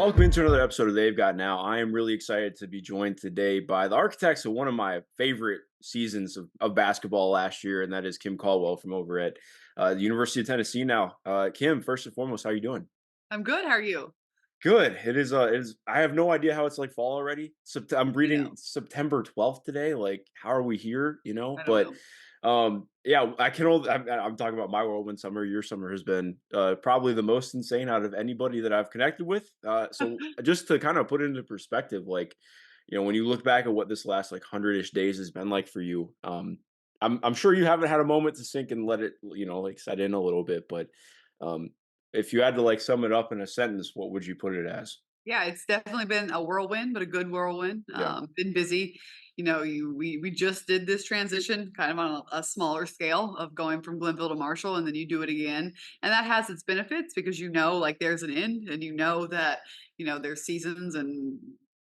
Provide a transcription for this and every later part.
Welcome into another episode of They've Got Now. I am really excited to be joined today by the architects of one of my favorite seasons of basketball last year, and that is Kim Caldwell from over at the University of Tennessee now. Kim, first and foremost, how are you doing? I'm good. How are you? Good. It is. It is. I have no idea how it's like fall already. I'm I reading know. September 12th today. Like, how are we here? I don't But know. yeah, I can only. I'm talking about my whirlwind summer. Your summer has been probably the most insane out of anybody that I've connected with. So just to kind of put it into perspective, like, when you look back at what this last like 100-ish days has been like for you, I'm sure you haven't had a moment to sink and let it, like set in a little bit, but um, if you had to like sum it up in a sentence, what would you put it as? Yeah, it's definitely been a whirlwind, but a good whirlwind. Yeah. Been busy. We just did this transition kind of on a smaller scale of going from Glenville to Marshall, and then you do it again, and that has its benefits because like there's an end, and that there's seasons and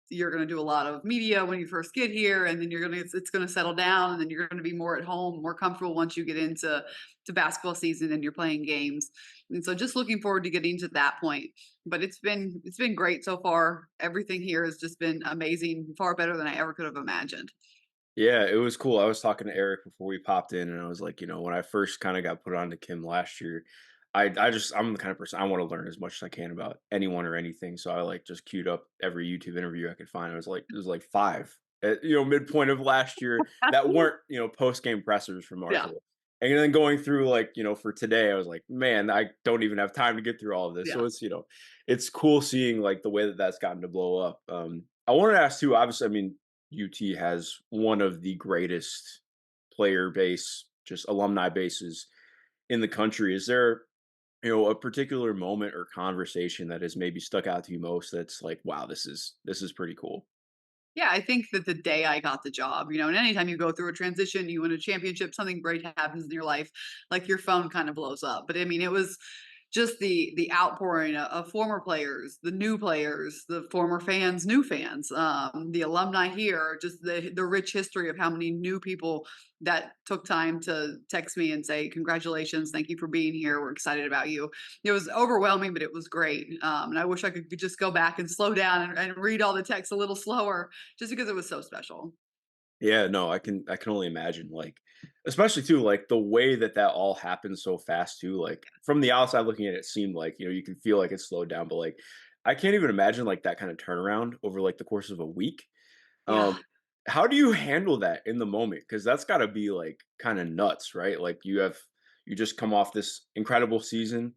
you're going to do a lot of media when you first get here, and then it's going to settle down, and then you're going to be more at home, more comfortable once you get into basketball season and you're playing games. And so just looking forward to getting to that point. But it's been great so far. Everything here has just been amazing, far better than I ever could have imagined. Yeah, it was cool. I was talking to Eric before we popped in, and I was like, when I first kind of got put on to Kim last year, I'm the kind of person I want to learn as much as I can about anyone or anything. So I like just queued up every YouTube interview I could find. It was like five at midpoint of last year that weren't post game pressers from Yeah. Marshall. And then going through like for today, I was like, man, I don't even have time to get through all of this. Yeah. So it's cool seeing like the way that that's gotten to blow up. I wanted to ask too. Obviously, I mean, UT has one of the greatest player base, just alumni bases in the country. Is there, a particular moment or conversation that has maybe stuck out to you most that's like, wow, this is pretty cool. Yeah, I think that the day I got the job, and anytime you go through a transition, you win a championship, something great happens in your life, like your phone kind of blows up. But I mean, it was just the outpouring of former players, the new players, the former fans, new fans, the alumni here, just the rich history of how many new people that took time to text me and say congratulations, thank you for being here, we're excited about you. It was overwhelming, but it was great. And I wish I could just go back and slow down and read all the text a little slower, just because it was so special. Yeah, no, I can only imagine, like, especially too, like the way that that all happened so fast too. Like from the outside looking at it, it seemed like you can feel like it slowed down, but like I can't even imagine like that kind of turnaround over like the course of a week. Yeah. How do you handle that in the moment? Because that's got to be like kind of nuts, right? Like you just come off this incredible season.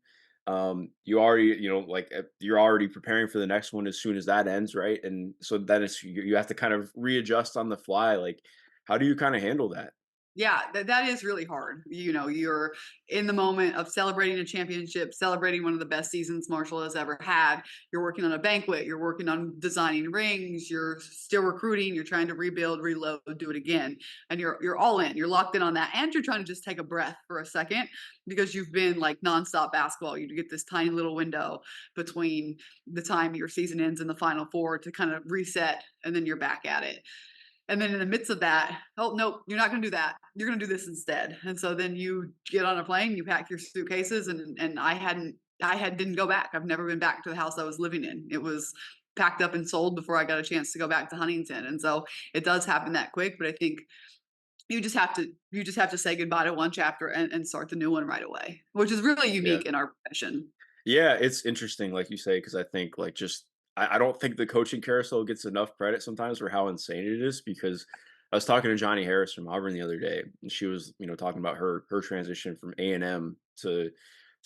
You already, you're already preparing for the next one as soon as that ends, right? And so then you have to kind of readjust on the fly. Like, how do you kind of handle that? Yeah, that is really hard. You're in the moment of celebrating a championship, celebrating one of the best seasons Marshall has ever had. You're working on a banquet, you're working on designing rings, you're still recruiting, you're trying to rebuild, reload, do it again. And you're all in. You're locked in on that. And you're trying to just take a breath for a second because you've been like nonstop basketball. You get this tiny little window between the time your season ends and the final four to kind of reset, and then you're back at it. And then in the midst of that, oh no, you're not going to do that. You're going to do this instead. And so then you get on a plane, you pack your suitcases, and I didn't go back. I've never been back to the house I was living in. It was packed up and sold before I got a chance to go back to Huntington. And so it does happen that quick. But I think you just have to say goodbye to one chapter and start the new one right away, which is really Yeah. unique in our profession. Yeah, it's interesting, like you say, because I think like just I don't think the coaching carousel gets enough credit sometimes for how insane it is. Because I was talking to Johnny Harris from Auburn the other day, and she was talking about her transition from A&M to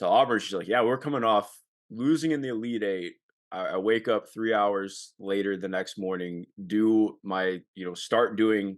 Auburn. She's like, yeah, we're coming off losing in the Elite Eight. I wake up 3 hours later the next morning, do my start doing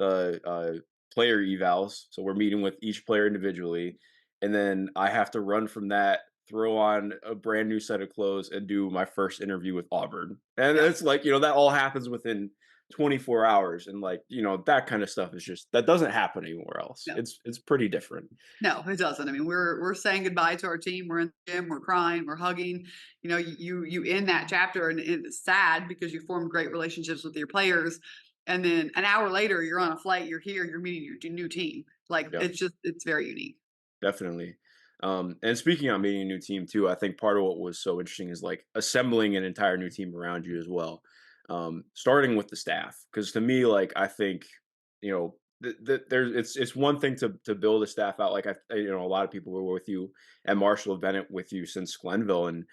the player evals. So we're meeting with each player individually, and then I have to run from that, throw on a brand new set of clothes, and do my first interview with Auburn. And Yeah. it's like that all happens within 24 hours, and like that kind of stuff is just that doesn't happen anywhere else. No. It's pretty different. No, it doesn't. I mean, we're saying goodbye to our team. We're in the gym. We're crying. We're hugging. You end that chapter, and it's sad because you formed great relationships with your players, and then an hour later, you're on a flight. You're here. You're meeting your new team. Like Yeah, it's very unique. definitely. And speaking on meeting a new team too, I think part of what was so interesting is like assembling an entire new team around you as well. Starting with the staff, because to me, like I think, there's it's one thing to build a staff out. Like a lot of people were with you at Marshall have been it with you since Glenville, and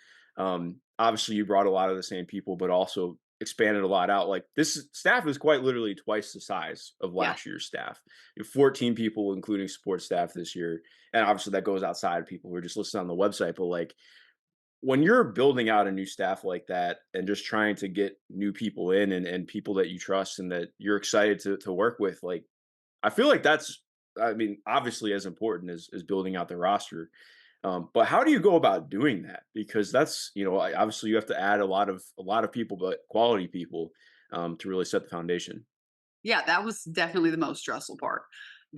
obviously you brought a lot of the same people, but also expanded a lot out. Like staff is quite literally twice the size of Yeah. last year's staff. You have 14 people, including support staff this year, and obviously that goes outside of people who are just listed on the website. But like when you're building out a new staff like that and just trying to get new people in and people that you trust and that you're excited to work with, like I feel like that's I mean, obviously as important as building out the roster. But how do you go about doing that? Because that's obviously you have to add a lot of people, but quality people to really set the foundation. Yeah, that was definitely the most stressful part,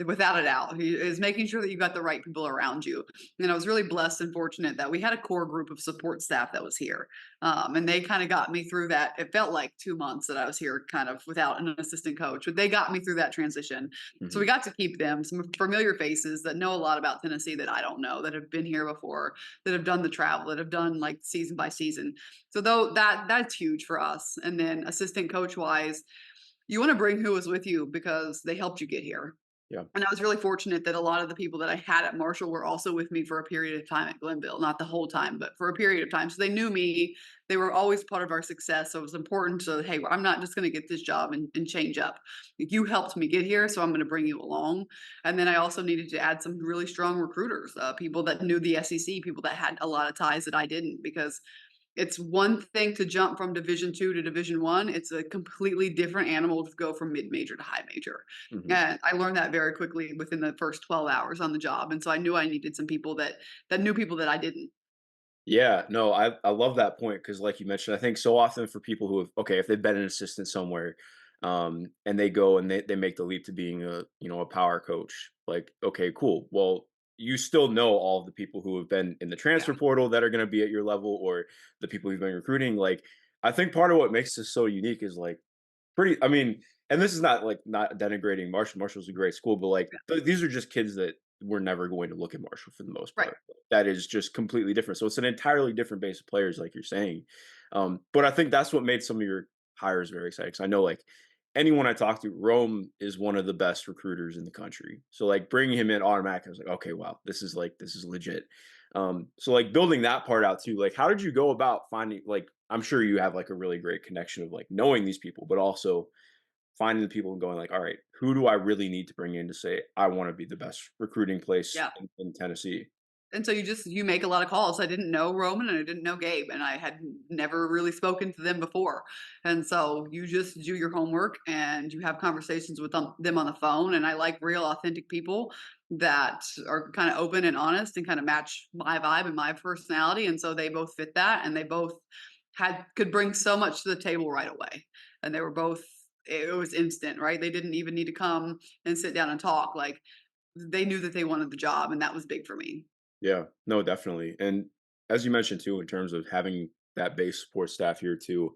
without a doubt, is making sure that you got the right people around you. And I was really blessed and fortunate that we had a core group of support staff that was here, and they kind of got me through that. It felt like 2 months that I was here, kind of without an assistant coach, but they got me through that transition. So Hmm. we got to keep them some familiar faces that know a lot about Tennessee that I don't know, that have been here before, that have done the travel, that have done like season by season. So though that's huge for us. And then assistant coach wise, you want to bring who was with you because they helped you get here. Yeah. And I was really fortunate that a lot of the people that I had at Marshall were also with me for a period of time at Glenville, not the whole time, but for a period of time. So they knew me. They were always part of our success. So it was important to, hey, I'm not just going to get this job and change up. You helped me get here, so I'm going to bring you along. And then I also needed to add some really strong recruiters, people that knew the SEC, people that had a lot of ties that I didn't, because it's one thing to jump from Division 2 to Division 1. It's a completely different animal to go from mid-major to high major. Hmm. And I learned that very quickly within the first 12 hours on the job. And so I knew I needed some people that knew people that I didn't. Yeah, no, I love that point because, like you mentioned, I think so often for people who have okay, if they've been an assistant somewhere, and they go and they make the leap to being a power coach, like okay, cool. Well, you still know all of the people who have been in the Yeah. transfer portal that are going to be at your level, or the people who've been recruiting. Like, I think part of what makes this so unique is like pretty I mean, and this is not like not denigrating Marshall. Marshall's a great school, but like these are just kids that were never going to look at Marshall for the most Right. part. That is just completely different. So it's an entirely different base of players, like you're saying. But I think that's what made some of your hires very exciting. Because I know like anyone I talk to, Rome is one of the best recruiters in the country. So like bringing him in automatically, I was like, okay, wow, this is legit. So like building that part out too, like how did you go about finding like I'm sure you have like a really great connection of like knowing these people, but also finding the people and going like, all right, who do I really need to bring in to say I want to be the best recruiting place Yeah. in Tennessee? And so you make a lot of calls. I didn't know Roman and I didn't know Gabe, and I had never really spoken to them before. And so you just do your homework and you have conversations with them on the phone. And I like real, authentic people that are kind of open and honest and kind of match my vibe and my personality. And so they both fit that, and they both could bring so much to the table right away. And they were both. It was instant, right? They didn't even need to come and sit down and talk. Like they knew that they wanted the job, and that was big for me. Yeah, no, definitely. And as you mentioned too, in terms of having that base support staff here too,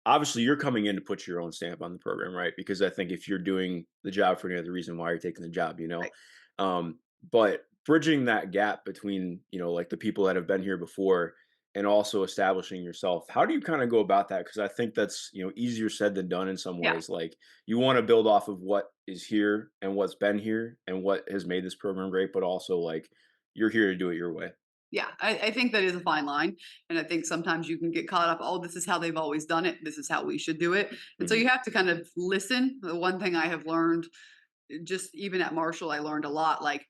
obviously you're coming in to put your own stamp on the program, right? Because I think if you're doing the job for any other reason, why you're taking the job, Right. but bridging that gap between, like the people that have been here before and also establishing yourself, how do you kind of go about that? Because I think that's, easier said than done in some Yeah. ways. Like you want to build off of what is here and what's been here and what has made this program great, but also like you're here to do it your way. Yeah, I think that is a fine line. And I think sometimes you can get caught up, oh, this is how they've always done it. This is how we should do it. And so Hmm. you have to kind of listen. The one thing I have learned, just even at Marshall, I learned a lot. Like,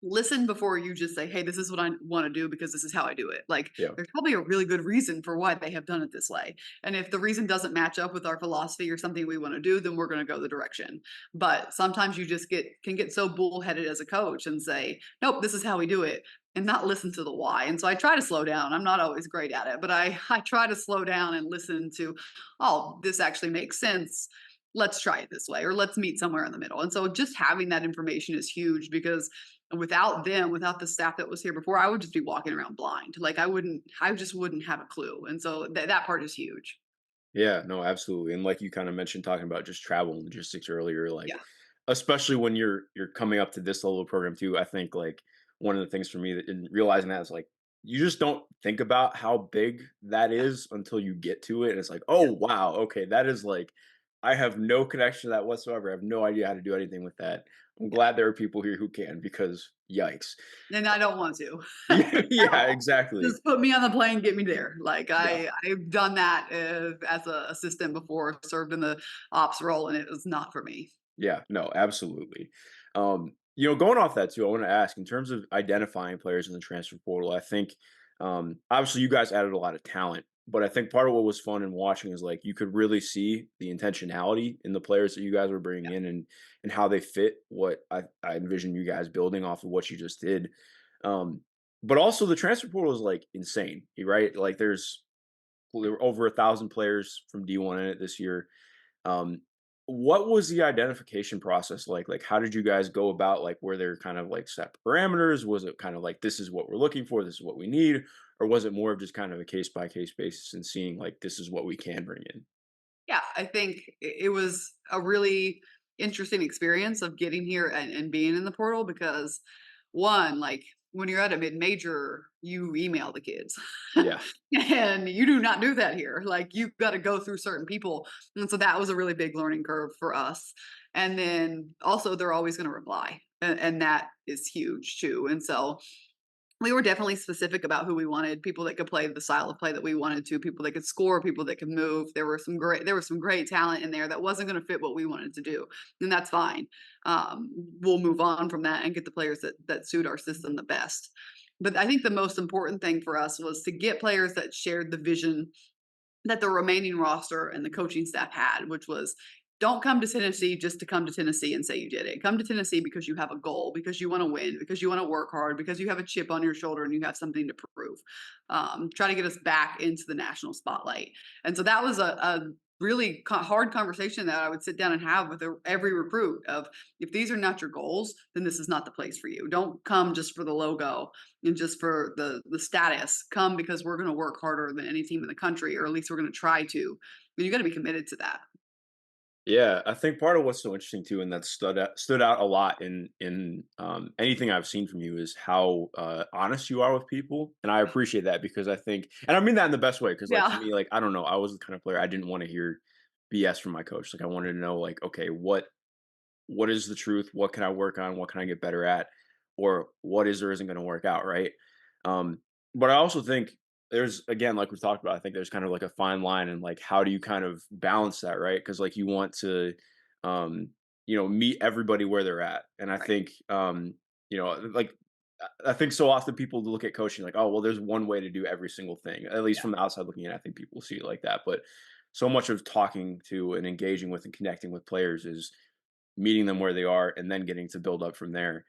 listen before you just say, hey, this is what I want to do because this is how I do it. Like, Yeah. there's probably a really good reason for why they have done it this way. And if the reason doesn't match up with our philosophy or something we want to do, then we're going to go the direction. But sometimes you just can get so bullheaded as a coach and say, nope, this is how we do it, and not listen to the why. And so I try to slow down. I'm not always great at it, but I try to slow down and listen to, oh, this actually makes sense. Let's try it this way, or let's meet somewhere in the middle. And so just having that information is huge, because without them, without the staff that was here before, I would just be walking around blind. Like I just wouldn't have a clue. And so that part is huge. Yeah, no, absolutely. And like you kind of mentioned talking about just travel and logistics earlier, like Yeah. especially when you're coming up to this level of program too, I think like one of the things for me that in realizing that is like you just don't think about how big that Yeah, is until you get to it. And it's like, oh yeah, wow, okay, that is like I have no connection to that whatsoever. I have no idea how to do anything with that. I'm yeah. glad there are people here who can because yikes. And I don't want to Yeah, at yeah, all. exactly. Just put me on the plane, get me there. Like Yeah. I've done that as a assistant before, served in the ops role, and it was not for me. Yeah, no, absolutely. Going off that too, I want to ask in terms of identifying players in the transfer portal. I think obviously you guys added a lot of talent, but I think part of what was fun in watching is like you could really see the intentionality in the players that you guys were bringing in and how they fit what I envision you guys building off of what you just did. Um, but also the transfer portal is like insane, right? Like there were over 1,000 players from D1 in it this year. um, what was the identification process like? Like, how did you guys go about like were there kind of like set parameters? Was it kind of like this is what we're looking for, this is what we need, or was it more of just kind of a case by case basis and seeing like this is what we can bring in? Yeah, I think it was a really interesting experience of getting here and being in the portal because one, like when you're at a mid major, you email the kids. Yeah, And you do not do that here. Like you've got to go through certain people. And so that was a really big learning curve for us. And then also they're always going to reply. And that is huge too. And so we were definitely specific about who we wanted, people that could play the style of play that we wanted to, people that could score, people that could move. There was some great talent in there that wasn't going to fit what we wanted to do, and that's fine. We'll move on from that and get the players that suit our system the best. But I think the most important thing for us was to get players that shared the vision that the remaining roster and the coaching staff had, which was don't come to Tennessee just to come to Tennessee and say you did it. Come to Tennessee because you have a goal, because you want to win, because you want to work hard, because you have a chip on your shoulder and you have something to prove. Try to get us back into the national spotlight. And so that was a really hard conversation that I would sit down and have with every recruit of if these are not your goals, then this is not the place for you. Don't come just for the logo and just for the status. Come because we're going to work harder than any team in the country, or at least we're going to try to. But you got to be committed to that. yeah. I think part of what's so interesting too, and that stood out a lot in anything I've seen from you is how honest you are with people, and I appreciate that because I think, and I mean that in the best way, because like for Yeah. me, like I don't know, I was the kind of player I didn't want to hear BS from my coach. Like I wanted to know, like, okay, what is the truth? What can I work on? What can I get better at? Or what is or isn't going to work out, right? Um, but I also think there's again, like we talked about, I think there's kind of like a fine line and like how do you kind of balance that, right? Because like you want to um, meet everybody where they're at. And I Right. think like I think so often people look at coaching like, oh, well, there's one way to do every single thing. At least Yeah. from the outside looking in, I think people see it like that. But so much of talking to and engaging with and connecting with players is meeting them where they are and then getting to build up from there.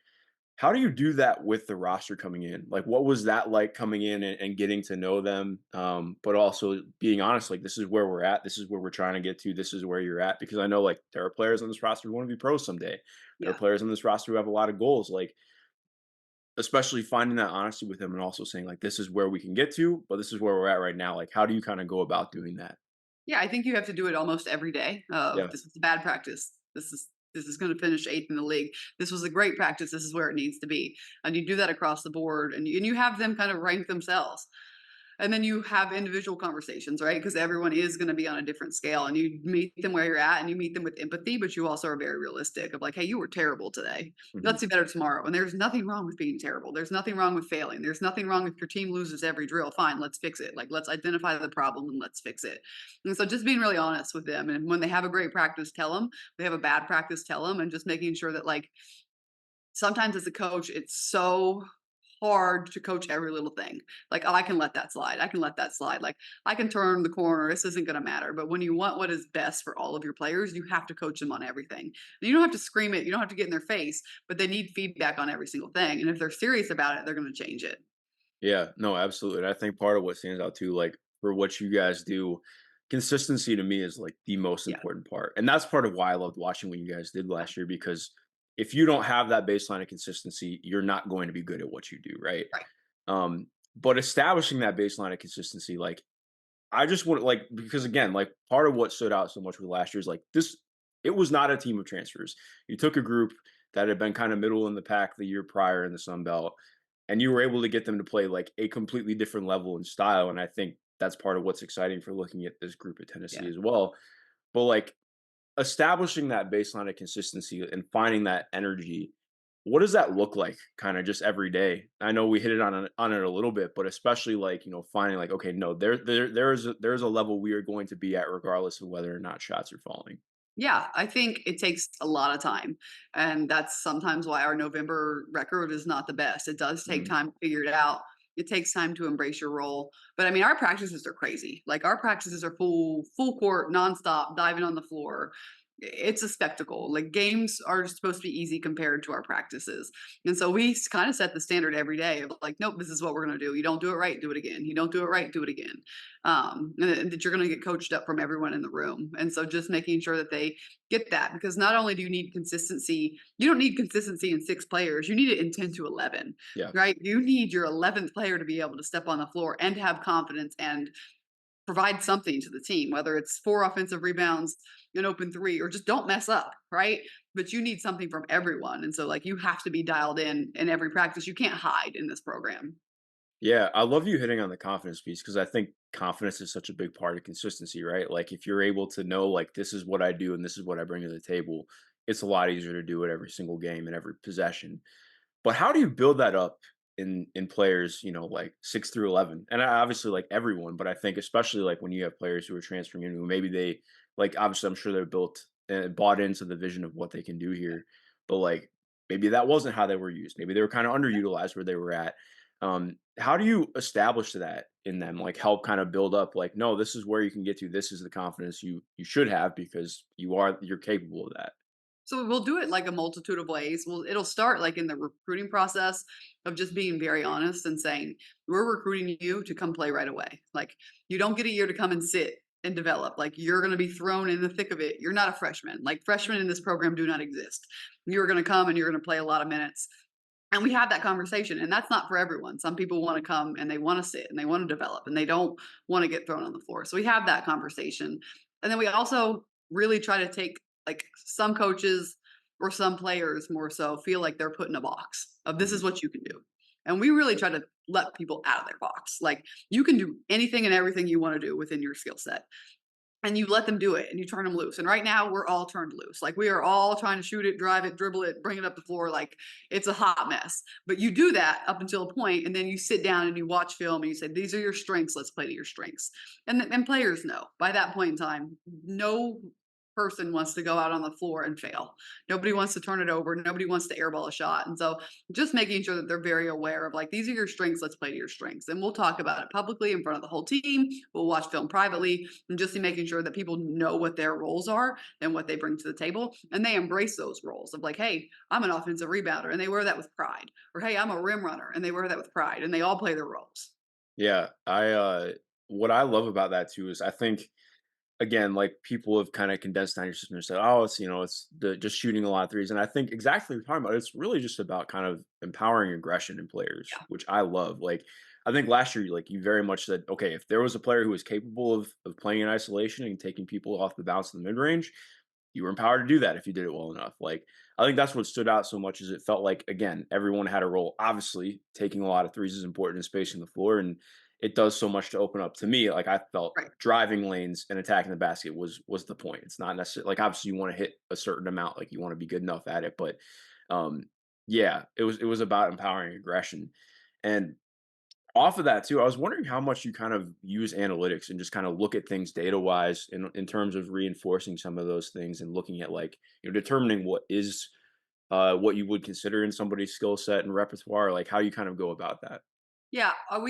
How do you do that with the roster coming in? Like, what was that like coming in and getting to know them? But also being honest, like, this is where we're at. This is where we're trying to get to. This is where you're at. Because I know, like, there are players on this roster who want to be pros someday. There are Yeah. players on this roster who have a lot of goals. Like, especially finding that honesty with them and also saying, like, this is where we can get to, but this is where we're at right now. Like, how do you kind of go about doing that? Yeah, I think you have to do it almost every day. Yeah. This was a bad practice. This is going to finish eighth in the league. This was a great practice. This is where it needs to be, and you do that across the board, and you have them kind of rank themselves. And then you have individual conversations, right? Because everyone is going to be on a different scale, and you meet them where you're at, and you meet them with empathy, but you also are very realistic of like, hey, you were terrible today. Hmm. Let's do better tomorrow. And there's nothing wrong with being terrible. There's nothing wrong with failing. There's nothing wrong if your team loses every drill. Fine, let's fix it. Like, let's identify the problem and let's fix it. And so just being really honest with them. And when they have a great practice, tell them. They have a bad practice, tell them. And just making sure that, like, sometimes as a coach, it's so hard to coach every little thing. Like, oh, I can let that slide. I can let that slide. Like, I can turn the corner. This isn't going to matter. But when you want what is best for all of your players, you have to coach them on everything. And you don't have to scream it. You don't have to get in their face, but they need feedback on every single thing. And if they're serious about it, they're going to change it. Yeah, no, absolutely. And I think part of what stands out too, like for what you guys do, consistency to me is like the most Yeah. important part. And that's part of why I loved watching what you guys did last year because if you don't have that baseline of consistency, you're not going to be good at what you do, right? Right. But establishing that baseline of consistency, like I just want like because again, like part of what stood out so much with last year is like this it was not a team of transfers. You took a group that had been kind of middle in the pack the year prior in the Sun Belt and you were able to get them to play like a completely different level and style. And I think that's part of what's exciting for looking at this group at Tennessee Yeah. as well. But like establishing that baseline of consistency and finding that energy, what does that look like kind of just every day? I know we hit it on it a little bit, but especially like, finding like, okay, no, there's a level we are going to be at regardless of whether or not shots are falling. Yeah, I think it takes a lot of time, and that's sometimes why our November record is not the best. It does take Mhm. time to figure it out. It takes time to embrace your role. But I mean, our practices are crazy. Like our practices are full court, nonstop, diving on the floor. It's a spectacle. Like games are supposed to be easy compared to our practices. And so we kind of set the standard every day of like, nope, this is what we're going to do. You don't do it right, do it again. You don't do it right, do it again. And that you're going to get coached up from everyone in the room. And so just making sure that they get that, because not only do you need consistency, you don't need consistency in 6 players, you need it in 10 to 11, Yeah. right? You need your 11th player to be able to step on the floor and have confidence and provide something to the team, whether it's 4 offensive rebounds, an open three, or just don't mess up, right? But you need something from everyone. And so, like, you have to be dialed in every practice. You can't hide in this program. Yeah, I love you hitting on the confidence piece because I think confidence is such a big part of consistency, right? Like if you're able to know like this is what I do and this is what I bring to the table, it's a lot easier to do it every single game and every possession. But how do you build that up in players, like 6 through 11? And obviously like everyone, but I think especially like when you have players who are transferring in who maybe they like obviously I'm sure they're built and bought into the vision of what they can do here, but like maybe that wasn't how they were used. Maybe they were kind of underutilized where they were at. How do you establish that in them? Like help kind of build up like no, this is where you can get to. This is the confidence you should have because you're capable of that. So we'll do it like a multitude of ways. Well, it'll start like in the recruiting process of just being very honest and saying, we're recruiting you to come play right away. Like you don't get a year to come and sit and develop. Like you're going to be thrown in the thick of it. You're not a freshman. Like freshmen in this program do not exist. You're going to come and you're going to play a lot of minutes. And we have that conversation, and that's not for everyone. Some people want to come and they want to sit and they want to develop and they don't want to get thrown on the floor. So we have that conversation. And then we also really try to take like some coaches or some players more so feel like they're put in a box of this is Mhm. what you can do. And we really try to let people out of their box. Like you can do anything and everything you want to do within your skill set, and you let them do it and you turn them loose. And right now we're all turned loose. Like we are all trying to shoot it, drive it, dribble it, bring it up the floor. Like it's a hot mess. But you do that up until a point, and then you sit down and you watch film and you say, these are your strengths. Let's play to your strengths. And players know by that point in time, no person wants to go out on the floor and fail. Nobody wants to turn it over. Nobody wants to airball a shot. And so just making sure that they're very aware of like, these are your strengths. Let's play to your strengths. And we'll talk about it publicly in front of the whole team. We'll watch film privately, and just making sure that people know what their roles are and what they bring to the table, and they embrace those roles of like, hey, I'm an offensive rebounder, and they wear that with pride, or hey, I'm a rim runner, and they wear that with pride, and they all play their roles. Yeah, what I love about that too is I think again, like people have kind of condensed down your system and said, "Oh, it's the just shooting a lot of threes." And I think exactly what you're talking about. It's really just about kind of empowering aggression in players, Yeah, which I love. Like I think last year, like you very much said, okay, if there was a player who was capable of playing in isolation and taking people off the bounce in the mid range, you were empowered to do that if you did it well enough. Like I think that's what stood out so much is it felt like again everyone had a role. Obviously, taking a lot of threes is important in spacing the floor, and it does so much to open up to me. Like I felt right. driving lanes and attacking the basket was the point. It's not necessarily like obviously you want to hit a certain amount, like you want to be good enough at it, but um yeah, it was about empowering aggression. And off of that too, I was wondering how much you kind of use analytics and just kind of look at things data wise in terms of reinforcing some of those things and looking at like determining what is what you would consider in somebody's skill set and repertoire, like how you kind of go about that. Yeah, I'm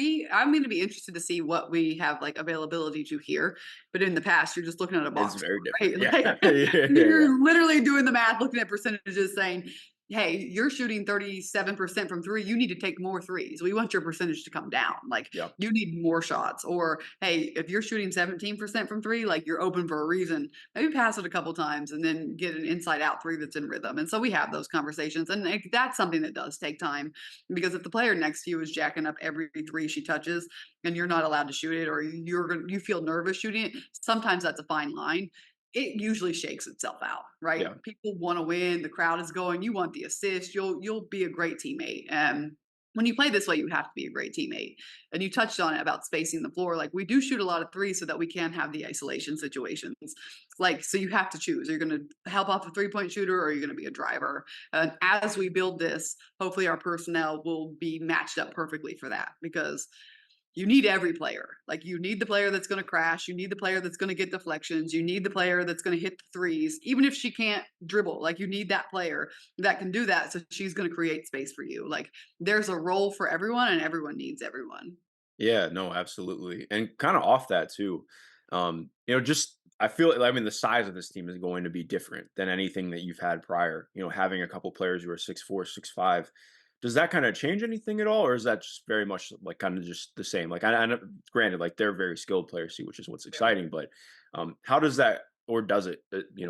going to be interested to see what we have like availability to here. But in the past, you're just looking at a It's box very score, different. right? Yeah. Like Yeah, yeah. you're literally doing the math, looking at percentages, saying, "Hey, you're shooting 37% from three. You need to take more threes. We want your percentage to come down. Like Yeah. you need more shots." Or, "Hey, if you're shooting 17% from three, like you're open for a reason. Maybe pass it a couple times and then get an inside out three that's in rhythm." And so we have those conversations, and like, that's something that does take time, because if the player next to you is jacking up every three she touches and you're not allowed to shoot it, or you feel nervous shooting it, sometimes that's a fine line. It usually shakes itself out, right? Yeah. People want to win. The crowd is going. You want the assist. You'll be a great teammate. when you play this way, you have to be a great teammate. And you touched on it about spacing the floor. Like we do shoot a lot of threes so that we can have the isolation situations. Like, so you have to choose. You're going to help off a 3-point shooter or you're going to be a driver. And as we build this, hopefully our personnel will be matched up perfectly for that because you need every player. Like you need the player that's going to crash. You need the player that's going to get deflections. You need the player that's going to hit the threes, even if she can't dribble. Like you need that player that can do that. So she's going to create space for you. Like there's a role for everyone, and everyone needs everyone. Yeah, no, absolutely. And kind of off that too, just I feel I mean the size of this team is going to be different than anything that you've had prior. Having a couple players who are 6'4", 6'5", does that kind of change anything at all, or is that just very much like kind of just the same? Like I know, granted, like they're very skilled players too, which is what's Very. exciting. But how does that, or does it,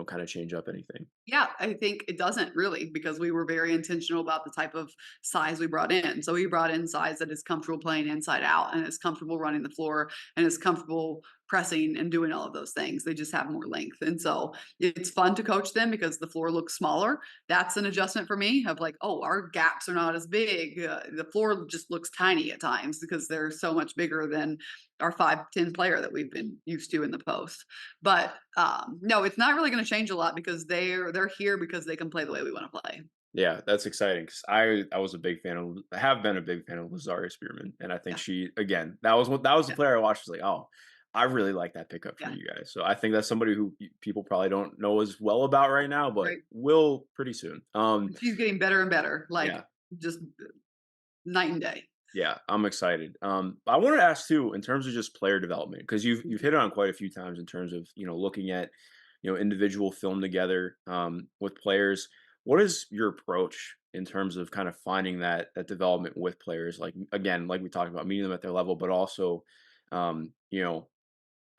kind of change up anything? Yeah, I think it doesn't really because we were very intentional about the type of size we brought in. So we brought in size that is comfortable playing inside out and is comfortable running the floor and is comfortable pressing and doing all of those things. They just have more length. And so it's fun to coach them because the floor looks smaller. That's an adjustment for me of like, oh, our gaps are not as big. The floor just looks tiny at times because they're so much bigger than our 5'10" player that we've been used to in the post. But no, it's not really going to change a lot because they're here because they can play the way we want to play. Yeah, that's exciting because I was a big fan of have been a big fan of Lazaria Spearman, and I think Yeah, she again that was the yeah, player I watched. Was like, oh, I really like that pickup for yeah. you guys. So I think that's somebody who people probably don't know as well about right now, but Right. will pretty soon. She's getting better and better, like Yeah, just night and day. yeah, I'm excited. I wanted to ask too, in terms of just player development, because you've Mhm. hit on quite a few times in terms of looking at individual film together with players. What is your approach in terms of kind of finding that development with players? Like again, like we talked about, meeting them at their level, but also um, you know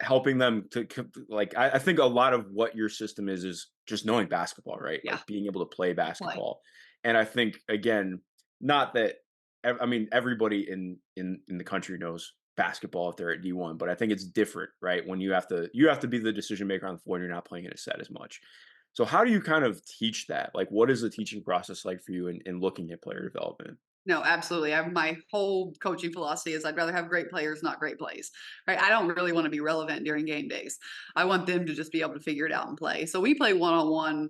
helping them to like I think a lot of what your system is just knowing basketball, right? Yeah, Like being able to play play. basketball. And I think again, not that I mean everybody in the country knows basketball if they're at D1, but I think it's different, right? When you have to be the decision maker on the floor and you're not playing in a set as much. So how do you kind of teach that? Like what is the teaching process like for you in looking at player development? No, absolutely. My whole coaching philosophy is I'd rather have great players, not great plays. Right? I don't really want to be relevant during game days. I want them to just be able to figure it out and play. So we play one on one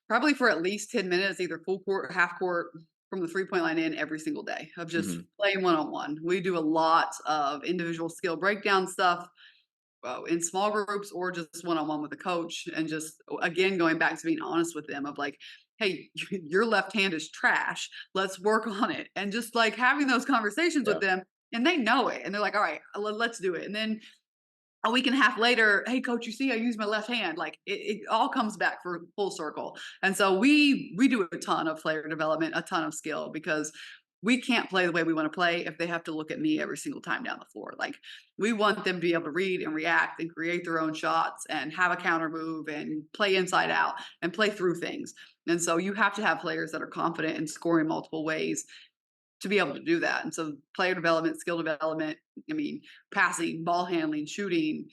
probably for at least 10 minutes, either full court, half court, from the 3-point line in every single day of just Hmm. playing one on one. We do a lot of individual skill breakdown stuff in small groups or just one on one with a coach. And just, again, going back to being honest with them of like, hey, your left hand is trash. Let's work on it. And just like having those conversations with Yeah. them. And they know it. And they're like, all right, let's do it. And then a week and a half later, hey coach, you see, I use my left hand. Like it all comes back for full circle. And so we do a ton of player development, a ton of skill because we can't play the way we want to play if they have to look at me every single time down the floor. Like we want them to be able to read and react and create their own shots and have a counter move and play inside out and play through things. And so you have to have players that are confident in scoring multiple ways to be able to do that. And so player development, skill development, I mean, passing, ball handling, shooting,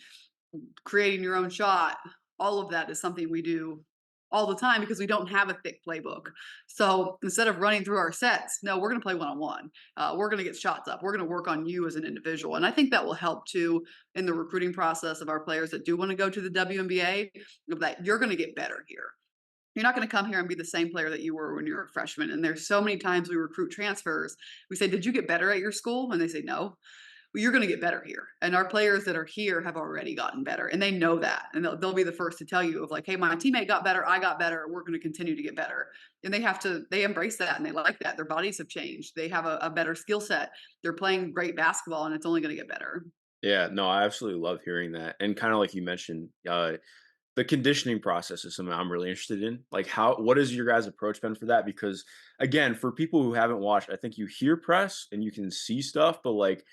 creating your own shot, all of that is something we do all the time because we don't have a thick playbook. So instead of running through our sets, no, we're going to play one on one. We're going to get shots up. We're going to work on you as an individual. And I think that will help too in the recruiting process of our players that do want to go to the WNBA, that you're going to get better here. You're not going to come here and be the same player that you were when you were a freshman. And there's so many times we recruit transfers. We say, did you get better at your school? And they say, no. Well, you're going to get better here. And our players that are here have already gotten better. And they know that. And they'll be the first to tell you of like, hey, my teammate got better. I got better. We're going to continue to get better. And they embrace that and they like that. Their bodies have changed. They have a better skill set. They're playing great basketball and it's only going to get better. Yeah, no, I absolutely love hearing that. And kind of like you mentioned, the conditioning process is something I'm really interested in. Like what is your guys' approach been for that? Because again, for people who haven't watched, I think you hear press and you can see stuff, but like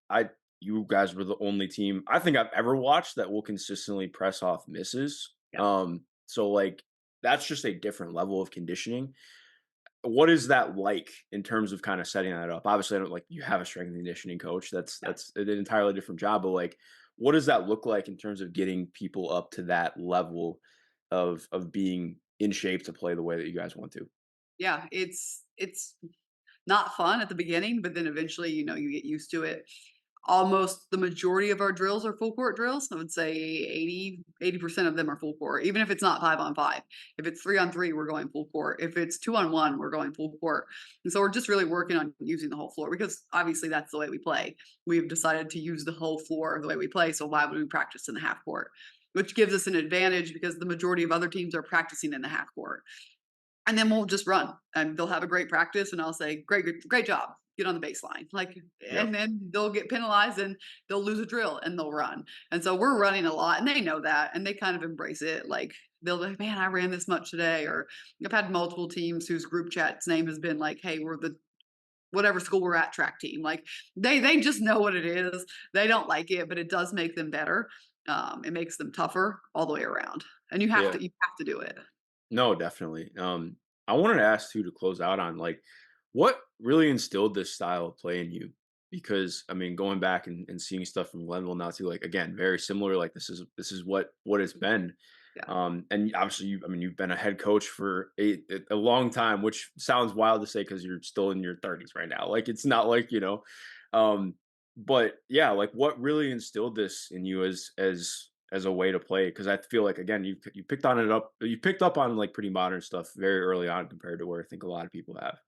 I you guys were the only team I think I've ever watched that will consistently press off misses. Yeah. So like that's just a different level of conditioning. What is that like in terms of kind of setting that up? Obviously, I don't like you have a strength and conditioning coach. Yeah. That's an entirely different job. But like, what does that look like in terms of getting people up to that level of being in shape to play the way that you guys want to? Yeah. It's not fun at the beginning, but then eventually, you get used to it. Almost the majority of our drills are full court drills. I would say 80% of them are full court, even if it's not 5-on-5. If it's 3-on-3, we're going full court. If it's 2-on-1, we're going full court. And so we're just really working on using the whole floor because obviously that's the way we play. We've decided to use the whole floor the way we play. So why would we practice in the half court? Which gives us an advantage because the majority of other teams are practicing in the half court. And then we'll just run and they'll have a great practice and I'll say, great job. Get on the baseline. Like, Yep. and then they'll get penalized and they'll lose a drill and they'll run. And so we're running a lot and they know that and they kind of embrace it. Like they'll be like, man, I ran this much today. Or I've had multiple teams whose group chat's name has been like, hey, we're the whatever school we're at track team. Like they just know what it is. They don't like it, but it does make them better. It makes them tougher all the way around. And Yeah. you have to do it. No, definitely. I wanted to ask too to close out on like what really instilled this style of play in you? Because I mean, going back and seeing stuff from Glenville now too, like again, very similar. Like this is what it's been. Yeah. And obviously, I mean, you've been a head coach for a long time, which sounds wild to say because you're still in your 30s right now. Like it's not like um, but yeah, like what really instilled this in you as a way to play? Because I feel like again, you picked up on like pretty modern stuff very early on compared to where I think a lot of people have.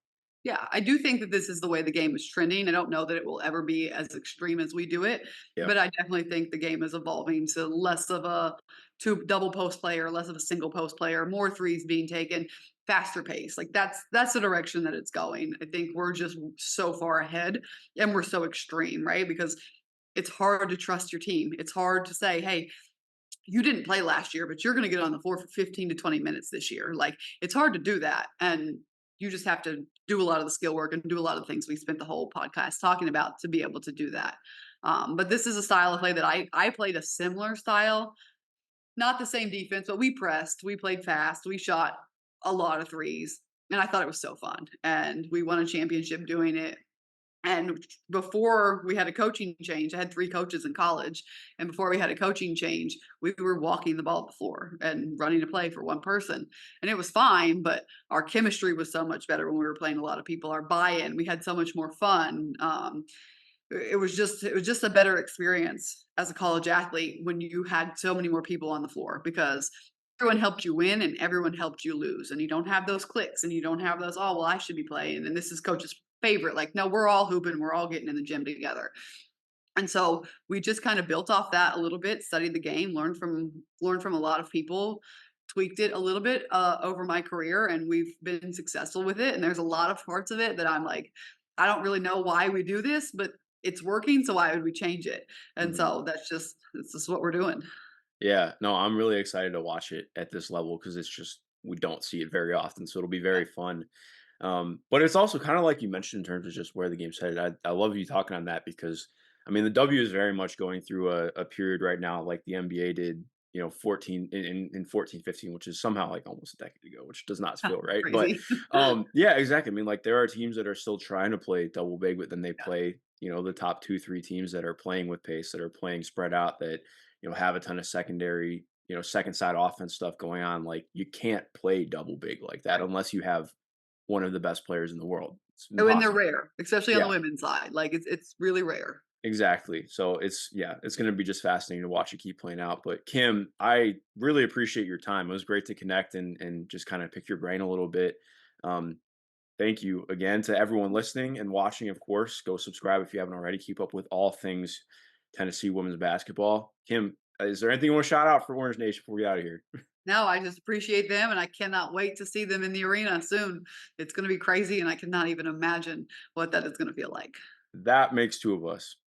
Yeah, I do think that this is the way the game is trending. I don't know that it will ever be as extreme as we do it, Yeah. but I definitely think the game is evolving to less of a two double post player, less of a single post player, more threes being taken, faster pace. Like that's the direction that it's going. I think we're just so far ahead and we're so extreme, right? Because it's hard to trust your team. It's hard to say, "Hey, you didn't play last year, but you're going to get on the floor for 15 to 20 minutes this year." Like it's hard to do that. And you just have to do a lot of the skill work and do a lot of the things we spent the whole podcast talking about to be able to do that. But this is a style of play that I played a similar style, not the same defense, but we pressed, we played fast, we shot a lot of threes. And I thought it was so fun. And we won a championship doing it. And before we had a coaching change, I had 3 coaches in college, and before we had a coaching change, we were walking the ball up the floor and running a play for one person, and it was fine, but our chemistry was so much better when we were playing a lot of people. Our buy-in, we had so much more fun. It was just a better experience as a college athlete when you had so many more people on the floor because everyone helped you win and everyone helped you lose. And you don't have those clicks and you don't have those, oh, well, I should be playing. And this is coach's favorite. Like, no, we're all hooping, we're all getting in the gym together. And so we just kind of built off that a little bit, studied the game, learned from a lot of people, tweaked it a little bit over my career, and we've been successful with it. And there's a lot of parts of it that I'm like, I don't really know why we do this, but it's working. So why would we change it? And Mhm. so that's just what we're doing. Yeah, no, I'm really excited to watch it at this level because it's just we don't see it very often, so it'll be Yeah. very fun. But it's also kind of like you mentioned in terms of just where the game's headed. I love you talking on that because I mean the W is very much going through a period right now, like the NBA did, 14 in 14, 15, which is somehow like almost a decade ago, which does not feel right. But Crazy. yeah, exactly. I mean, like there are teams that are still trying to play double big, but then they Yeah. play, the top 2, 3 teams that are playing with pace, that are playing spread out, that have a ton of secondary, second side offense stuff going on. Like you can't play double big like that Right. unless you have one of the best players in the world. It's Oh, and they're impossible. rare, especially on the Yeah, women's side. Like it's really rare. exactly. So it's gonna be just fascinating to watch it keep playing out. But Kim, I really appreciate your time. It was great to connect and just kind of pick your brain a little bit. Um, Thank you again to everyone listening and watching. Of course, go subscribe if you haven't already. Keep up with all things Tennessee women's basketball. Kim, is there anything you want to shout out for Orange Nation before we get out of here? No, I just appreciate them, and I cannot wait to see them in the arena soon. It's going to be crazy, and I cannot even imagine what that is going to feel like. That makes two of us.